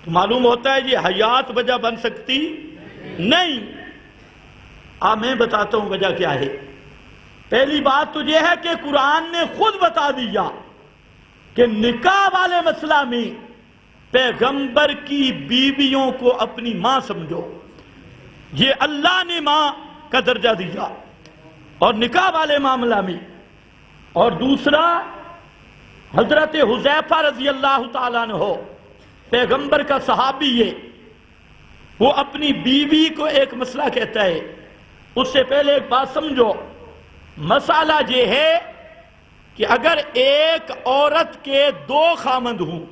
معلوم ہوتا ہے یہ حیات وجہ بن سکتی نہیں۔ میں بتاتا ہوں وجہ کیا ہے۔ پہلی بات تو یہ ہے کہ قرآن نے خود بتا دیا کہ نکاح والے مسئلہ میں پیغمبر کی بیویوں کو اپنی ماں سمجھو، یہ اللہ نے ماں کا درجہ دیا اور نکاح والے معاملہ میں۔ اور دوسرا، حضرت حذیفہ رضی اللہ تعالیٰ عنہ پیغمبر کا صحابی ہے، وہ اپنی بیوی کو ایک مسئلہ کہتا ہے۔ اس سے پہلے ایک بات سمجھو، مسئلہ یہ ہے کہ اگر ایک عورت کے دو خامند ہوں،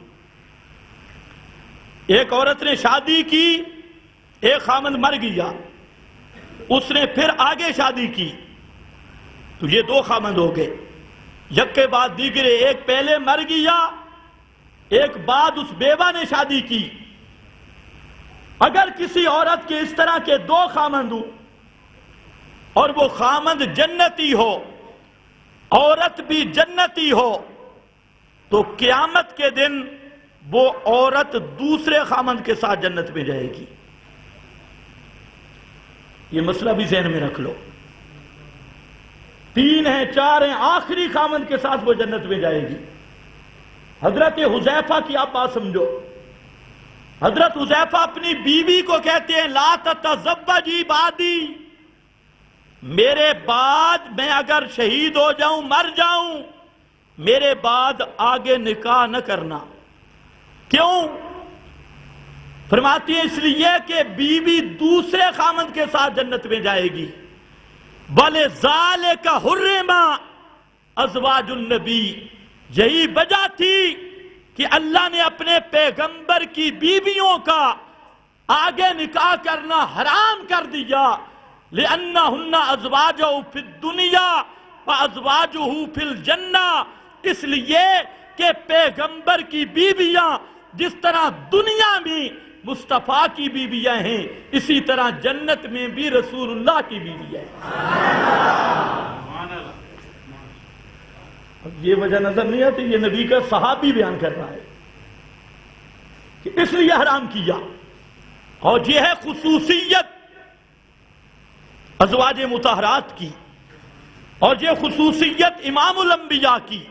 ایک عورت نے شادی کی، ایک خامند مر گیا، اس نے پھر آگے شادی کی، تو یہ دو خامند ہو گئے، یک کے بعد دیگرے، ایک پہلے مر گیا، ایک بعد اس بیوہ نے شادی کی۔ اگر کسی عورت کے اس طرح کے دو خامند ہوں اور وہ خامند جنتی ہو، عورت بھی جنتی ہو، تو قیامت کے دن وہ عورت دوسرے خامند کے ساتھ جنت میں جائے گی۔ یہ مسئلہ بھی ذہن میں رکھ لو، 3 ہیں 4 ہیں، آخری خامند کے ساتھ وہ جنت میں جائے گی۔ حضرت حذیفہ کی آپ بات سمجھو، حضرت حذیفہ اپنی بیوی کو کہتے ہیں لا تتزوجی بعدی، میرے بعد میں اگر شہید ہو جاؤں، مر جاؤں، میرے بعد آگے نکاح نہ کرنا۔ کیوں؟ فرماتی ہے اس لیے کہ بیوی دوسرے خامند کے ساتھ جنت میں جائے گی۔ وَلِذَالِكَ حُرِّمَ أَزْوَاجُ النَّبِيِّ، یہی وجہ تھی کہ اللہ نے اپنے پیغمبر کی بیویوں کا آگے نکاح کرنا حرام کر دیا۔ لِأَنَّهُنَّ أَزْوَاجُهُ فِي الدُّنْيَا وَأَزْوَاجُهُ فِي الْجَنَّةِ، اس لیے کہ پیغمبر کی بیویاں جس طرح دنیا میں مصطفیٰ کی بیویاں ہیں، اسی طرح جنت میں بھی رسول اللہ کی بیویاں ہیں۔ یہ وجہ نظر نہیں آتی، یہ نبی کا صحابی بیان کر رہا ہے کہ اس لیے حرام کیا۔ اور یہ ہے خصوصیت ازواج مطہرات کی، اور یہ خصوصیت امام الانبیاء کی،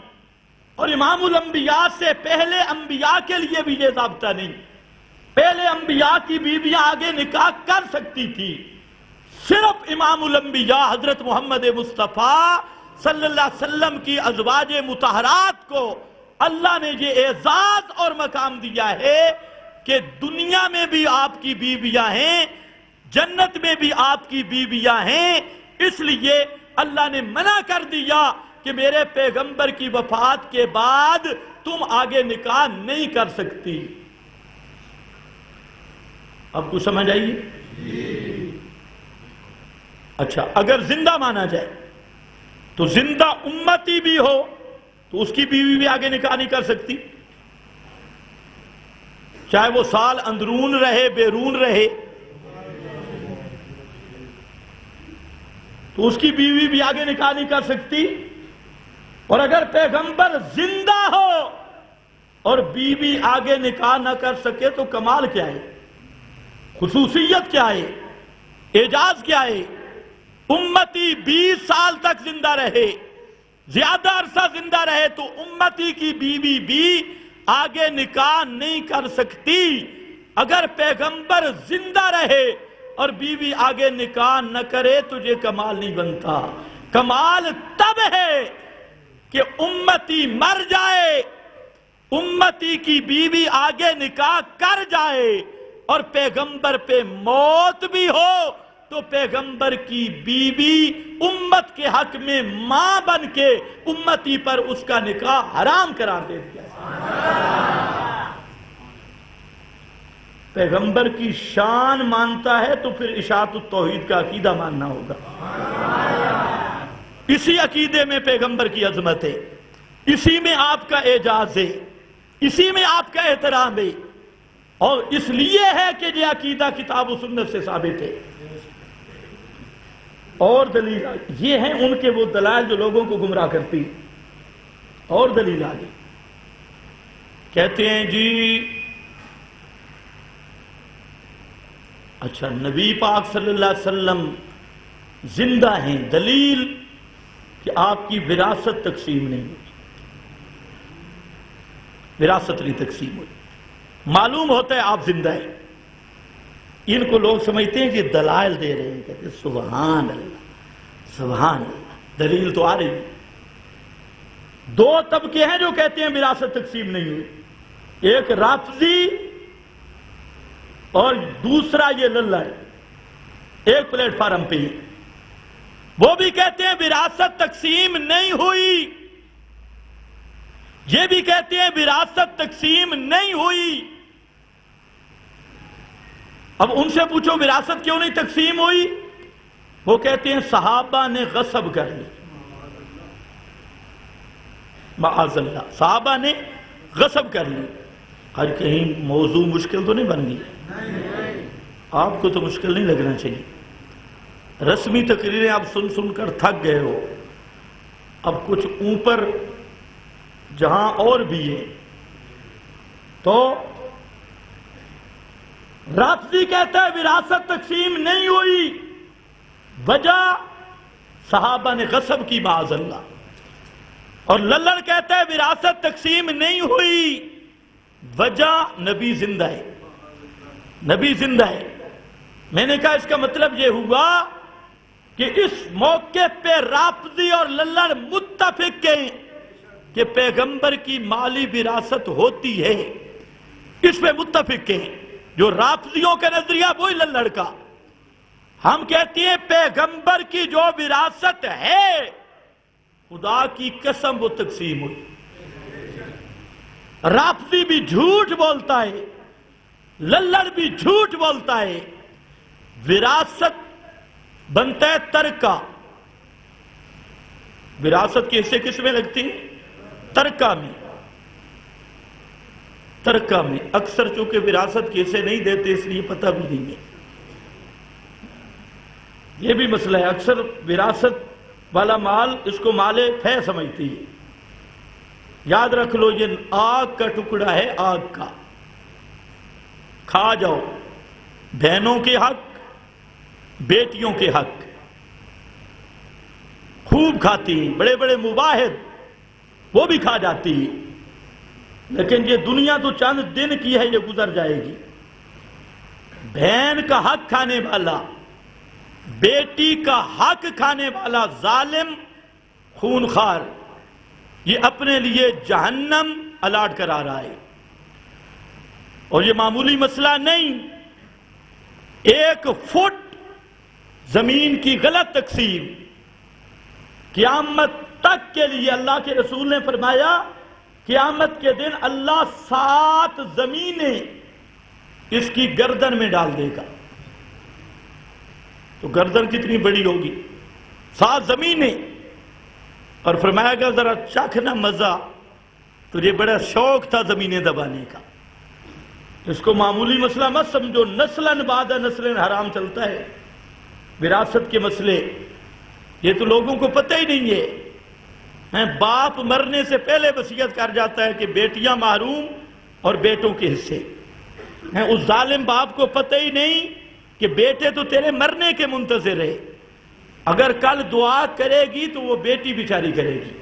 اور امام الانبیاء سے پہلے انبیاء کے لیے بھی یہ ضابطہ نہیں۔ پہلے انبیاء کی بیویاں آگے نکاح کر سکتی تھی، صرف امام الانبیاء حضرت محمد مصطفیٰ صلی اللہ علیہ وسلم کی ازواج مطہرات کو اللہ نے یہ اعزاز اور مقام دیا ہے کہ دنیا میں بھی آپ کی بیویاں ہیں، جنت میں بھی آپ کی بیویاں ہیں۔ اس لیے اللہ نے منع کر دیا کہ میرے پیغمبر کی وفات کے بعد تم آگے نکاح نہیں کر سکتی۔ اب کو سمجھ آئیے؟ اچھا، اگر زندہ مانا جائے تو زندہ امتی بھی ہو تو اس کی بیوی بھی آگے نکاح نہیں کر سکتی، چاہے وہ سال اندرون رہے بیرون رہے، تو اس کی بیوی بھی آگے نکاح نہیں کر سکتی۔ اور اگر پیغمبر زندہ ہو اور بیوی آگے نکاح نہ کر سکے تو کمال کیا ہے، خصوصیت کیا ہے، اعجاز کیا ہے؟ امتی 20 سال تک زندہ رہے، زیادہ عرصہ زندہ رہے تو امتی کی بیوی بھی آگے نکاح نہیں کر سکتی۔ اگر پیغمبر زندہ رہے اور بیوی آگے نکاح نہ کرے تو یہ کمال نہیں بنتا۔ کمال تب ہے کہ امتی مر جائے، امتی کی بیوی آگے نکاح کر جائے اور پیغمبر پہ موت بھی ہو تو پیغمبر کی بیوی امت کے حق میں ماں بن کے امتی پر اس کا نکاح حرام قرار دے دیا۔ پیغمبر کی شان مانتا ہے تو پھر اشاعت التوحید کا عقیدہ ماننا ہوگا۔ اسی عقیدے میں پیغمبر کی عظمت ہے، اسی میں آپ کا اعجاز ہے، اسی میں آپ کا احترام ہے، اور اس لیے ہے کہ یہ عقیدہ کتاب و سنت سے ثابت ہے۔ اور دلیل یہ ہیں ان کے وہ دلائل جو لوگوں کو گمراہ کرتی۔ اور دلیل آگے کہتے ہیں جی اچھا، نبی پاک صلی اللہ علیہ وسلم زندہ ہیں، دلیل کہ آپ کی وراثت تقسیم نہیں ہوئی، وراثت نہیں تقسیم ہوئی، معلوم ہوتا ہے آپ زندہ ہیں۔ ان کو لوگ سمجھتے ہیں کہ دلائل دے رہے ہیں، کہتے ہیں سبحان اللہ سبحان اللہ، دلیل تو آ رہی ہے۔ دو طبقے ہیں جو کہتے ہیں وراثت تقسیم نہیں ہوئی، ایک رافضی اور دوسرا یہ للڑ، ایک پلیٹ فارم پہ ہی وہ بھی کہتے ہیں وراثت تقسیم نہیں ہوئی، یہ بھی کہتے ہیں وراثت تقسیم نہیں ہوئی۔ اب ان سے پوچھو وراثت کیوں نہیں تقسیم ہوئی؟ وہ کہتے ہیں صحابہ نے غصب کر لی، معاذ اللہ، صحابہ نے غصب کر لی۔ ہر کہیں موضوع مشکل تو نہیں بن گئی؟ آپ کو تو مشکل نہیں لگنا چاہیے، رسمی تقریریں آپ سن سن کر تھک گئے ہو، اب کچھ اوپر جہاں اور بھی ہے۔ تو رافضی کہتا ہے وراثت تقسیم نہیں ہوئی، وجہ صحابہ نے غصب کی، معاذ اللہ۔ اور للڑ کہتا ہے وراثت تقسیم نہیں ہوئی، وجہ نبی زندہ ہے، نبی زندہ ہے۔ میں نے کہا اس کا مطلب یہ ہوا کہ اس موقع پہ رافضی اور للڑ متفق ہیں کہ پیغمبر کی مالی وراثت ہوتی ہے، اس پہ متفق ہیں۔ جو رافضیوں کا نظریہ وہی للڑ کا، ہم کہتے ہیں پیغمبر کی جو وراثت ہے خدا کی قسم وہ تقسیم ہوئی۔ رافضی بھی جھوٹ بولتا ہے، للڑ بھی جھوٹ بولتا ہے۔ وراثت بنتا ہے ترکہ، وراثت کے حصے کس میں لگتی ہے؟ ترکہ میں، ترکہ میں۔ اکثر چونکہ وراثت کے حصے نہیں دیتے اس لیے پتہ بھی نہیں ہے، یہ بھی مسئلہ ہے۔ اکثر وراثت والا مال اس کو مال فے سمجھتی ہے۔ یاد رکھ لو یہ آگ کا ٹکڑا ہے، آگ کا، کھا جاؤ، بہنوں کے حق، بیٹیوں کے حق خوب کھاتی ہیں، بڑے بڑے مباحث وہ بھی کھا جاتی ہے، لیکن یہ دنیا تو چند دن کی ہے، یہ گزر جائے گی۔ بہن کا حق کھانے والا، بیٹی کا حق کھانے والا ظالم خونخوار، یہ اپنے لیے جہنم الاٹ کرا رہا ہے۔ اور یہ معمولی مسئلہ نہیں، 1 فٹ زمین کی غلط تقسیم قیامت تک کے لیے، اللہ کے رسول نے فرمایا قیامت کے دن اللہ 7 زمینیں اس کی گردن میں ڈال دے گا۔ تو گردن کتنی بڑی ہوگی؟ 7 زمینیں۔ اور فرمایا گا ذرا چکھنا مزہ، تجھے بڑا شوق تھا زمینیں دبانے کا۔ اس کو معمولی مسئلہ مت سمجھو، نسلاً بعد نسلاً حرام چلتا ہے۔ وراثت کے مسئلے یہ تو لوگوں کو پتہ ہی نہیں ہے۔ باپ مرنے سے پہلے وصیت کر جاتا ہے کہ بیٹیاں محروم اور بیٹوں کے حصے۔ اس ظالم باپ کو پتہ ہی نہیں کہ بیٹے تو تیرے مرنے کے منتظر ہے، اگر کل دعا کرے گی تو وہ بیٹی بیچاری کرے گی،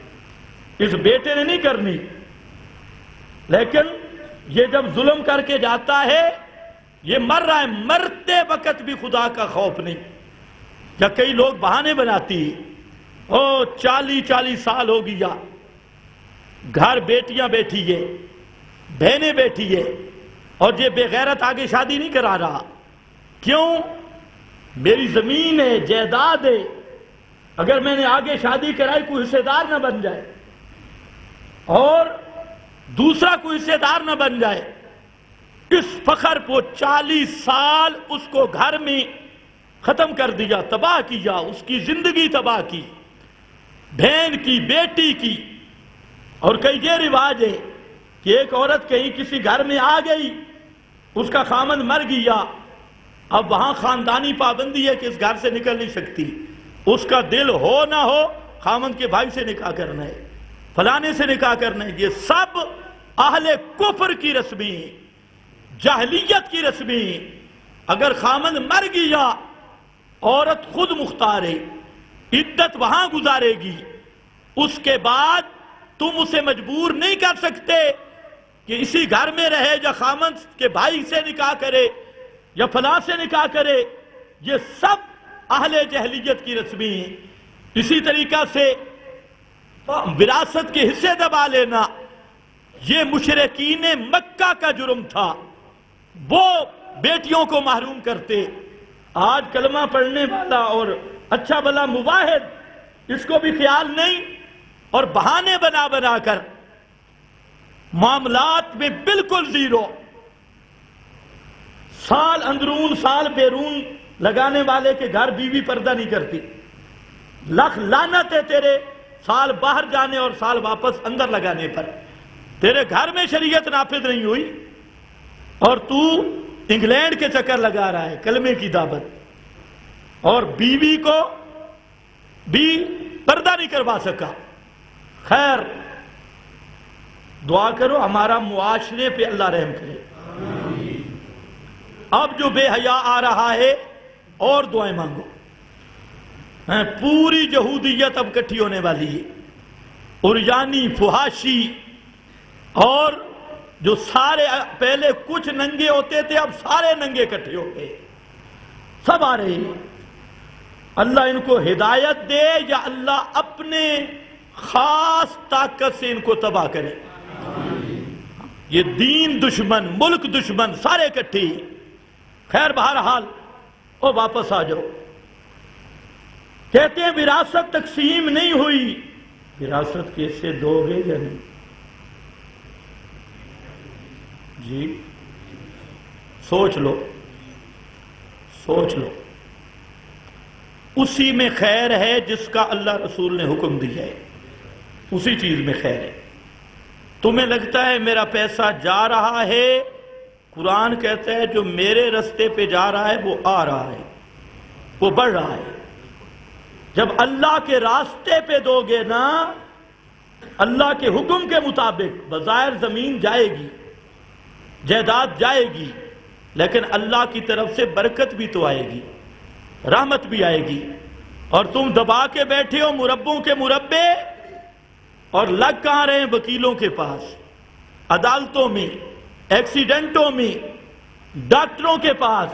اس بیٹے نے نہیں کرنی۔ لیکن یہ جب ظلم کر کے جاتا ہے، یہ مر رہا ہے، مرتے وقت بھی خدا کا خوف نہیں۔ یا کئی لوگ بہانے بناتی، 40 سال ہو گیا، گھر بیٹیاں بیٹھی ہے، بہنیں بیٹھی ہے، اور یہ بے غیرت آگے شادی نہیں کرا رہا۔ کیوں؟ میری زمین ہے، جائیداد ہے، اگر میں نے آگے شادی کرائی کوئی حصے دار نہ بن جائے اور دوسرا کوئی حصے دار نہ بن جائے۔ اس فخر کو 40 سال اس کو گھر میں ختم کر دیا، تباہ کیا، اس کی زندگی تباہ کی، بہن کی، بیٹی کی۔ اور کئی یہ رواج ہے کہ ایک عورت کہیں کسی گھر میں آ گئی، اس کا خامند مر گیا، اب وہاں خاندانی پابندی ہے کہ اس گھر سے نکل نہیں سکتی، اس کا دل ہو نہ ہو خامند کے بھائی سے نکاح کرنا ہے، فلانے سے نکاح کرنا ہے۔ یہ سب اہل کفر کی رسمیں ہیں، جاہلیت کی رسمیں ہیں۔ اگر خامند مر گیا عورت خود مختار ہے، عدت وہاں گزارے گی، اس کے بعد تم اسے مجبور نہیں کر سکتے کہ اسی گھر میں رہے یا خامند کے بھائی سے نکاح کرے یا فلاں سے نکاح کرے۔ یہ سب اہل جہلیت کی رسمی ہیں۔ اسی طریقہ سے وراثت کے حصے دبا لینا یہ مشرکین مکہ کا جرم تھا، وہ بیٹیوں کو محروم کرتے۔ آج کلمہ پڑھنے والا اور اچھا بھلا مواحد اس کو بھی خیال نہیں، اور بہانے بنا بنا کر معاملات میں بالکل زیرو، سال اندرون سال بیرون لگانے والے کے گھر بیوی پردہ نہیں کرتی۔ لکھ لعنت ہے تیرے سال باہر جانے اور سال واپس اندر لگانے پر، تیرے گھر میں شریعت نافذ نہیں ہوئی اور تو انگلینڈ کے چکر لگا رہا ہے کلمے کی دعوت، اور بیوی کو بھی پردہ نہیں کروا سکا۔ خیر دعا کرو ہمارا معاشرے پہ اللہ رحم کرے۔ اب جو بے حیا آ رہا ہے اور دعائیں مانگو، پوری یہودیت اب کٹھی ہونے والی ہے، عریانی، فحاشی، اور جو سارے پہلے کچھ ننگے ہوتے تھے اب سارے ننگے کٹھے ہو گئے، سب آ رہے ہیں۔ اللہ ان کو ہدایت دے یا اللہ اپنے خاص طاقت سے ان کو تباہ کرے۔ یہ دین دشمن، ملک دشمن، سارے کٹھے۔ خیر بہرحال وہ واپس آ جاؤ۔ کہتے ہیں وراثت تقسیم نہیں ہوئی، وراثت کیسے دو گے یا نہیں؟ جی سوچ لو، سوچ لو۔ اسی میں خیر ہے جس کا اللہ رسول نے حکم دیا ہے، اسی چیز میں خیر ہے۔ تمہیں لگتا ہے میرا پیسہ جا رہا ہے، قرآن کہتا ہے جو میرے رستے پہ جا رہا ہے وہ آ رہا ہے، وہ بڑھ رہا ہے۔ جب اللہ کے راستے پہ دو گے نا، اللہ کے حکم کے مطابق، بظاہر زمین جائے گی، جائیداد جائے گی، لیکن اللہ کی طرف سے برکت بھی تو آئے گی، رحمت بھی آئے گی۔ اور تم دبا کے بیٹھے ہو مربوں کے مربے، اور لگ کہاں رہے ہیں؟ وکیلوں کے پاس، عدالتوں میں، ایکسیڈنٹوں میں، ڈاکٹروں کے پاس۔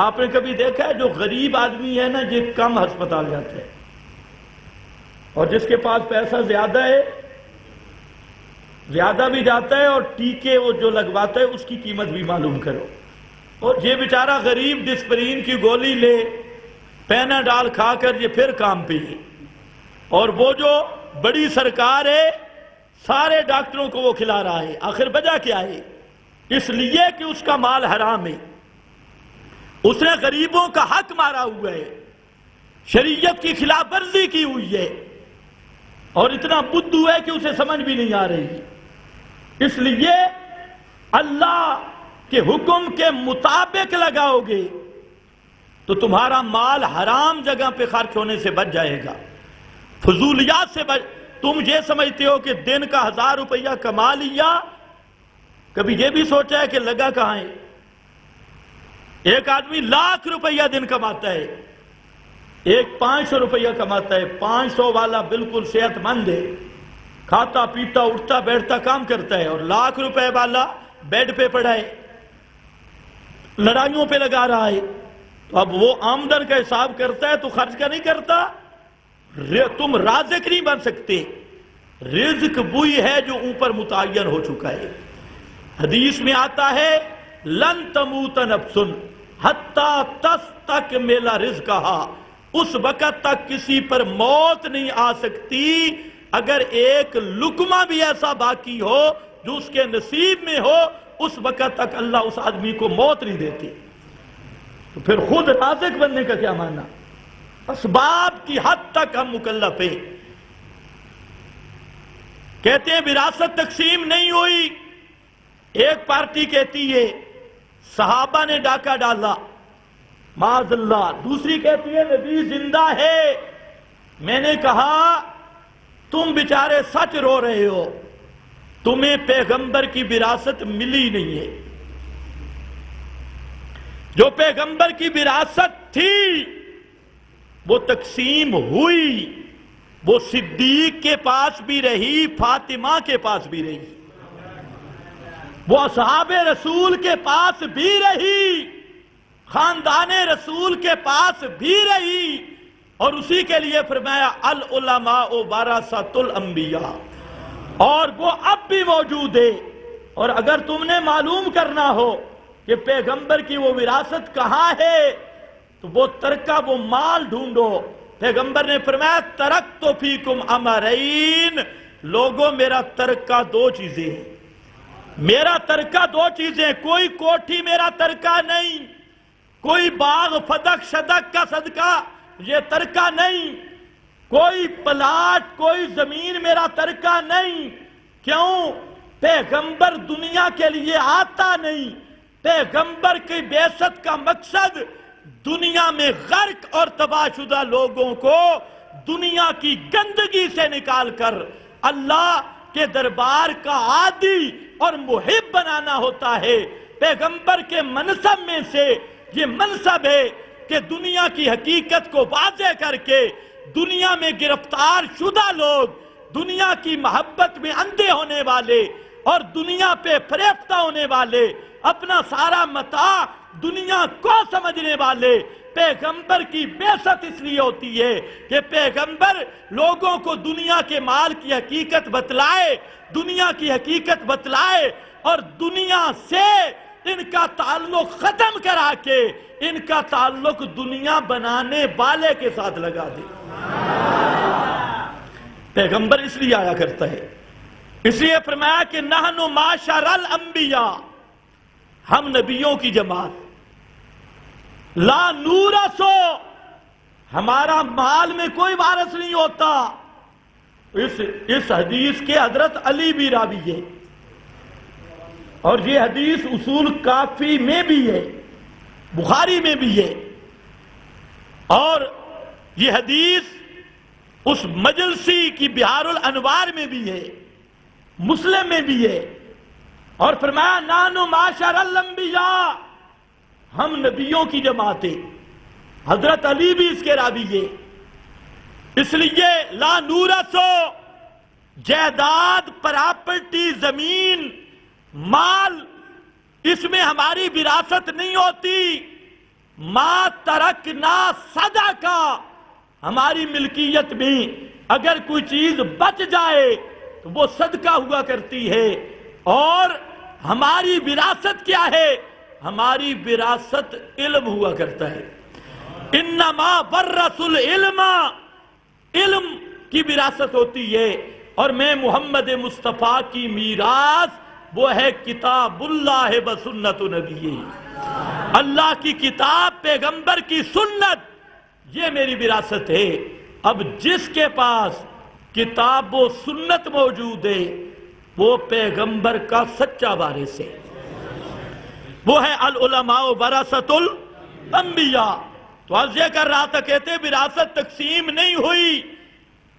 آپ نے کبھی دیکھا ہے جو غریب آدمی ہے نا یہ کم ہسپتال جاتا ہے، اور جس کے پاس پیسہ زیادہ ہے زیادہ بھی جاتا ہے، اور ٹیکے وہ جو لگواتا ہے اس کی قیمت بھی معلوم کرو۔ اور یہ بیچارہ غریب ڈسپرین کی گولی لے، پیناڈال کھا کر یہ پھر کام پہ ہے، اور وہ جو بڑی سرکار ہے سارے ڈاکٹروں کو وہ کھلا رہا ہے۔ آخر وجہ کیا ہے؟ اس لیے کہ اس کا مال حرام ہے، اس نے غریبوں کا حق مارا ہوا ہے، شریعت کی خلاف ورزی کی ہوئی ہے، اور اتنا بدھو ہے کہ اسے سمجھ بھی نہیں آ رہی۔ اس لیے اللہ کے حکم کے مطابق لگاؤ گے تو تمہارا مال حرام جگہ پہ خرچ ہونے سے بچ جائے گا، فضولیات سے بچ۔ تم یہ سمجھتے ہو کہ دن کا 1000 روپیہ کما لیا، کبھی یہ بھی سوچا ہے کہ لگا کہاں ہے؟ ایک آدمی 1,00,000 روپیہ دن کماتا ہے، ایک 500 روپیہ کماتا ہے۔ 500 والا بالکل صحت مند ہے، کھاتا پیتا اٹھتا بیٹھتا کام کرتا ہے، اور 1,00,000 روپے والا بیڈ پہ پڑا ہے، لڑائیوں پہ لگا رہا ہے۔ تو اب وہ آمدن کا حساب کرتا ہے تو خرچ کا نہیں کرتا۔ تم رازق نہیں بن سکتے، رزق وہی ہے جو اوپر متعین ہو چکا ہے۔ حدیث میں آتا ہے لن تموت نفس حتی تستکمل رزقہا، اس وقت تک کسی پر موت نہیں آ سکتی اگر ایک لقمہ بھی ایسا باقی ہو جو اس کے نصیب میں ہو، اس وقت تک اللہ اس آدمی کو موت نہیں دیتی۔ تو پھر خود رازق بننے کا کیا معنی؟ اسباب کی حد تک ہم مکلف ہیں۔ کہتے ہیں وراثت تقسیم نہیں ہوئی، ایک پارٹی کہتی ہے صحابہ نے ڈاکہ ڈالا معاذ اللہ، دوسری کہتی ہے نبی زندہ ہے۔ میں نے کہا تم بیچارے سچ رو رہے ہو، تمہیں پیغمبر کی وراثت ملی نہیں ہے۔ جو پیغمبر کی وراثت تھی وہ تقسیم ہوئی، وہ صدیق کے پاس بھی رہی، فاطمہ کے پاس بھی رہی، وہ اصحاب رسول کے پاس بھی رہی، خاندان رسول کے پاس بھی رہی، اور اسی کے لیے فرمایا العلماء ورثۃ الانبیاء، اور وہ اب بھی موجود ہے۔ اور اگر تم نے معلوم کرنا ہو کہ پیغمبر کی وہ وراثت کہاں ہے تو وہ ترکہ، وہ مال ڈھونڈو۔ پیغمبر نے فرمایا ترکت فیکم امرین، لوگوں میرا ترکہ دو چیزیں ہیں، میرا ترکہ دو چیزیں، کوئی کوٹھی میرا ترکہ نہیں، کوئی باغ فدق شدق کا صدقہ یہ ترکہ نہیں، کوئی پلاٹ کوئی زمین میرا ترکہ نہیں۔ کیوں؟ پیغمبر دنیا کے لیے آتا نہیں، پیغمبر کی بعثت کا مقصد دنیا میں غرق اور تباہ شدہ لوگوں کو دنیا کی گندگی سے نکال کر اللہ کے دربار کا عادی اور محب بنانا ہوتا ہے۔ پیغمبر کے منصب میں سے یہ منصب ہے کہ دنیا کی حقیقت کو واضح کر کے دنیا میں گرفتار شدہ لوگ، دنیا کی محبت میں اندھے ہونے والے اور دنیا پہ فریفتہ ہونے والے، اپنا سارا متاع دنیا کو سمجھنے والے، پیغمبر کی بعثت اس لیے ہوتی ہے کہ پیغمبر لوگوں کو دنیا کے مال کی حقیقت بتلائے، دنیا کی حقیقت بتلائے، اور دنیا سے ان کا تعلق ختم کرا کے ان کا تعلق دنیا بنانے والے کے ساتھ لگا دے۔ پیغمبر اس لیے آیا کرتا ہے، اس لیے فرمایا کہ نحن معاشر الانبیاء، ہم نبیوں کی جماعت، لا نورثو، ہمارا مال میں کوئی وارث نہیں ہوتا۔ اس حدیث کے حضرت علی بھی راوی ہے، اور یہ حدیث اصول کافی میں بھی ہے، بخاری میں بھی ہے، اور یہ حدیث اس مجلسی کی بہار الانوار میں بھی ہے، مسلم میں بھی ہے۔ اور فرمایا نانو معاشر الانبیاء، ہم نبیوں کی جماعت ہے، حضرت علی بھی اس کے راوی ہے۔ اس لیے لا نورثو، جائیداد، پراپرٹی، زمین، مال، اس میں ہماری وراثت نہیں ہوتی۔ ما ترکنا صدقہ، ہماری ملکیت میں اگر کوئی چیز بچ جائے تو وہ صدقہ ہوا کرتی ہے۔ اور ہماری وراثت کیا ہے؟ ہماری وراثت علم ہوا کرتا ہے۔ انما ورث العلم، علم کی وراثت ہوتی ہے، اور میں محمد مصطفیٰ کی میراث وہ ہے کتاب اللہ و سنت نبی، اللہ کی کتاب، پیغمبر کی سنت، یہ میری وراثت ہے۔ اب جس کے پاس کتاب و سنت موجود ہے وہ پیغمبر کا سچا وارث ہے، وہ ہے العلماء ورثۃ الانبیاء۔ تو آج یہ کر رہا تھا، کہتے وراثت تقسیم نہیں ہوئی۔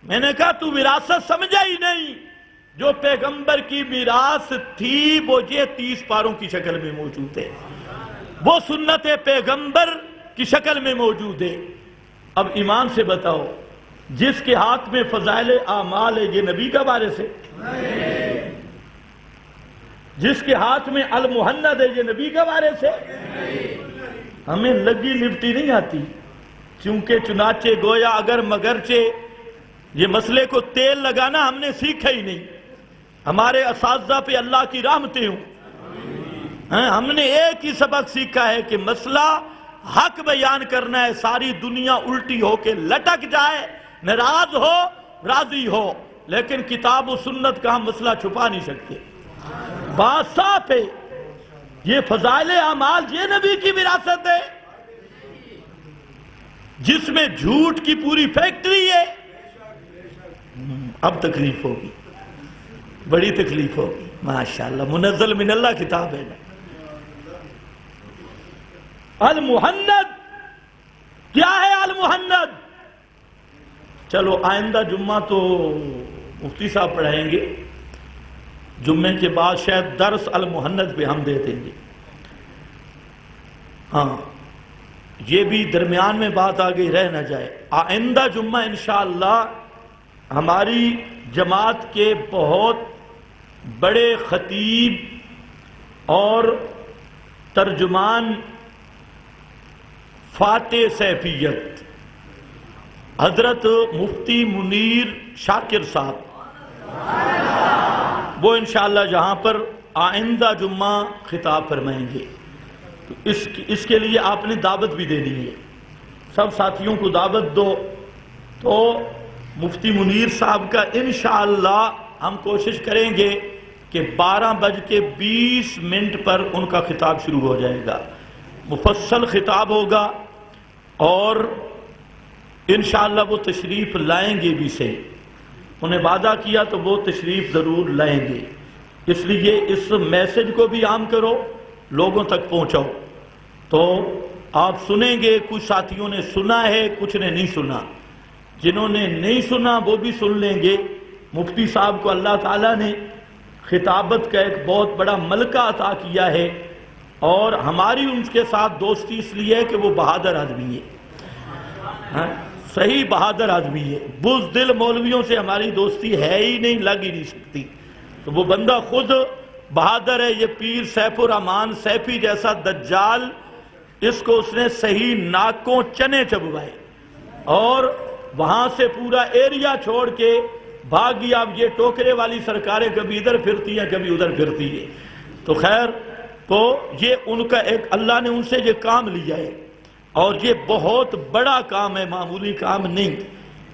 میں نے کہا تو وراثت سمجھا ہی نہیں، جو پیغمبر کی میراث تھی وہ یہ 30 پاروں کی شکل میں موجود ہے، وہ سنت پیغمبر کی شکل میں موجود ہے۔ اب ایمان سے بتاؤ، جس کے ہاتھ میں فضائل اعمال ہے یہ نبی کا وارث ہے؟ جس کے ہاتھ میں المحند ہے یہ نبی کا وارث ہے؟ ہمیں لگی لپٹی نہیں آتی، چونکہ چنانچہ گویا اگر مگرچہ یہ مسئلے کو تیل لگانا ہم نے سیکھا ہی نہیں۔ ہمارے اساتذہ پہ اللہ کی رحمتیں ہوں، ہم نے ایک ہی سبق سیکھا ہے کہ مسئلہ حق بیان کرنا ہے، ساری دنیا الٹی ہو کے لٹک جائے، ناراض ہو راضی ہو، لیکن کتاب و سنت کا ہم مسئلہ چھپا نہیں سکتے۔ بات صاف ہے، یہ فضائل اعمال یہ نبی کی وراثت ہے، جس میں جھوٹ کی پوری فیکٹری ہے۔ اب تکلیف ہوگی، بڑی تکلیف ہوگی، ماشاءاللہ منزل من اللہ کتاب ہے نا۔ المحند کیا ہے؟ المحند، چلو آئندہ جمعہ تو مفتی صاحب پڑھائیں گے، جمعے کے بعد شاید درس المحند پہ ہم دے دیں گے۔ ہاں یہ بھی درمیان میں بات آ گئی رہ نہ جائے، آئندہ جمعہ انشاءاللہ ہماری جماعت کے بہت بڑے خطیب اور ترجمان فاتح سیفیت حضرت مفتی منیر شاکر صاحب، وہ انشاءاللہ جہاں پر آئندہ جمعہ خطاب فرمائیں گے، تو اس کے لیے آپ نے دعوت بھی دے دی ہے، سب ساتھیوں کو دعوت دو۔ تو مفتی منیر صاحب کا انشاءاللہ ہم کوشش کریں گے کہ 12:20 پر ان کا خطاب شروع ہو جائے گا، مفصل خطاب ہوگا، اور انشاءاللہ وہ تشریف لائیں گے بھی سے، انہیں وعدہ کیا تو وہ تشریف ضرور لائیں گے، اس لیے اس میسج کو بھی عام کرو، لوگوں تک پہنچاؤ۔ تو آپ سنیں گے، کچھ ساتھیوں نے سنا ہے، کچھ نے نہیں سنا، جنہوں نے نہیں سنا وہ بھی سن لیں گے۔ مفتی صاحب کو اللہ تعالیٰ نے خطابت کا ایک بہت بڑا ملکہ عطا کیا ہے، اور ہماری ان کے ساتھ دوستی اس لیے ہے کہ وہ بہادر آدمی ہے، صحیح بہادر آدمی ہے، بزدل مولویوں سے ہماری دوستی ہے ہی نہیں، لگ ہی نہیں سکتی، تو وہ بندہ خود بہادر ہے۔ یہ پیر سیف الرحمان سیفی جیسا دجال، اس کو اس نے صحیح ناکوں چنے چبوائے، اور وہاں سے پورا ایریا چھوڑ کے بھاگی۔ اب یہ ٹوکرے والی سرکاریں کبھی ادھر پھرتی ہیں کبھی ادھر پھرتی ہے، تو خیر، تو یہ ان کا ایک اللہ نے ان سے یہ کام لیا ہے، اور یہ بہت بڑا کام ہے، معمولی کام نہیں،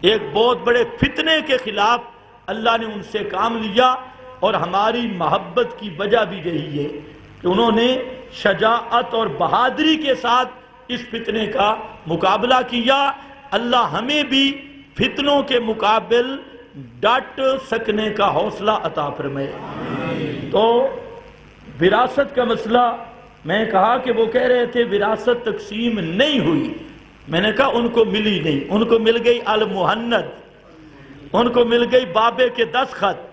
ایک بہت بڑے فتنے کے خلاف اللہ نے ان سے کام لیا، اور ہماری محبت کی وجہ بھی یہی ہے کہ انہوں نے شجاعت اور بہادری کے ساتھ اس فتنے کا مقابلہ کیا۔ اللہ ہمیں بھی فتنوں کے مقابل ڈٹ سکنے کا حوصلہ عطا فرمائے۔ تو وراثت کا مسئلہ، میں کہا کہ وہ کہہ رہے تھے وراثت تقسیم نہیں ہوئی، میں نے کہا ان کو ملی نہیں، ان کو مل گئی المہند، ان کو مل گئی بابے کے دستخط،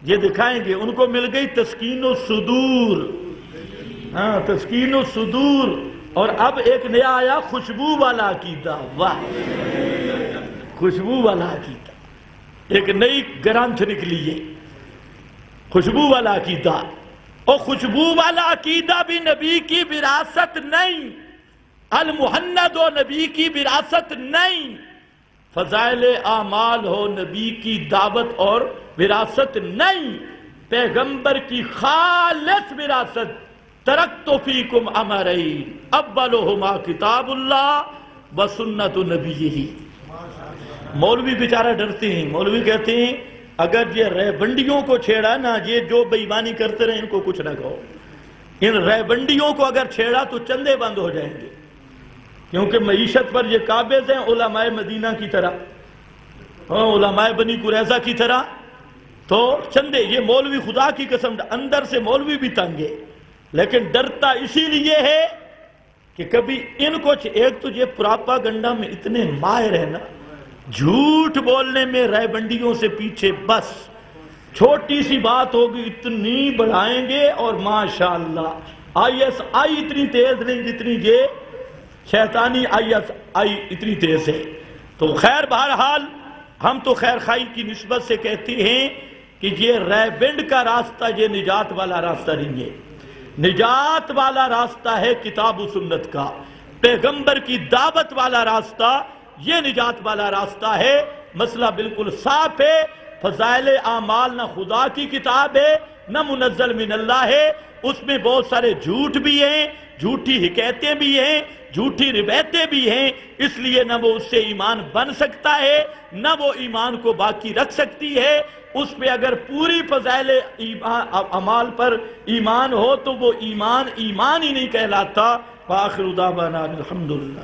یہ دکھائیں گے، ان کو مل گئی تسکین الصدور، ہاں تسکین الصدور، اور اب ایک نیا آیا خوشبو والا عقیدہ، واہ، خوشبو والا عقیدہ، ایک نئی گرانتھ نکلی ہے، خوشبو والا عقیدہ۔ اور خوشبو والا عقیدہ بھی نبی کی وراثت نہیں، المحند ہو نبی کی وراثت نہیں، فضائل اعمال ہو نبی کی دعوت اور وراثت نہیں، پیغمبر کی خالص وراثت۔ ترکت فیکم امرین اولہما کتاب اللہ و سنت نبیہ۔ مولوی بیچارہ ڈرتے ہیں، مولوی کہتے ہیں اگر یہ ریبنڈیوں کو چھیڑا نا، یہ جو بے ایمانی کرتے رہے ان کو کچھ نہ کہو، ان ریبنڈیوں کو اگر چھیڑا تو چندے بند ہو جائیں گے، کیونکہ معیشت پر یہ قابض ہیں علماء مدینہ کی طرح، علماء بنی قریظہ کی طرح، تو چندے، یہ مولوی خدا کی قسم اندر سے مولوی بھی تنگ ہے، لیکن ڈرتا اسی لیے ہے کہ کبھی ان کو ایک تو یہ پراپاگنڈا میں اتنے ماہر ہے نا، جھوٹ بولنے میں رائے سے پیچھے، بس چھوٹی سی بات ہوگی اتنی بڑھائیں گے، اور ماشاءاللہ ISI اتنی تیز نہیں جتنی یہ شیطانی ISI اتنی تیز ہے۔ تو خیر بہرحال ہم تو خیر خائی کی نسبت سے کہتے ہیں کہ یہ ریبنڈ کا راستہ یہ نجات والا راستہ نہیں ہے، نجات والا راستہ ہے کتاب و سنت کا، پیغمبر کی دعوت والا راستہ یہ نجات والا راستہ ہے۔ مسئلہ بالکل صاف ہے، فضائل اعمال نہ خدا کی کتاب ہے نہ منزل من اللہ ہے، اس میں بہت سارے جھوٹ بھی ہیں، جھوٹی حکایتیں بھی ہیں، جھوٹی روایتیں بھی ہیں، اس لیے نہ وہ اس سے ایمان بن سکتا ہے نہ وہ ایمان کو باقی رکھ سکتی ہے۔ اس پہ اگر پوری فضائل اعمال پر ایمان ہو تو وہ ایمان ہی نہیں کہلاتا۔ وآخر دعوانا الحمدللہ۔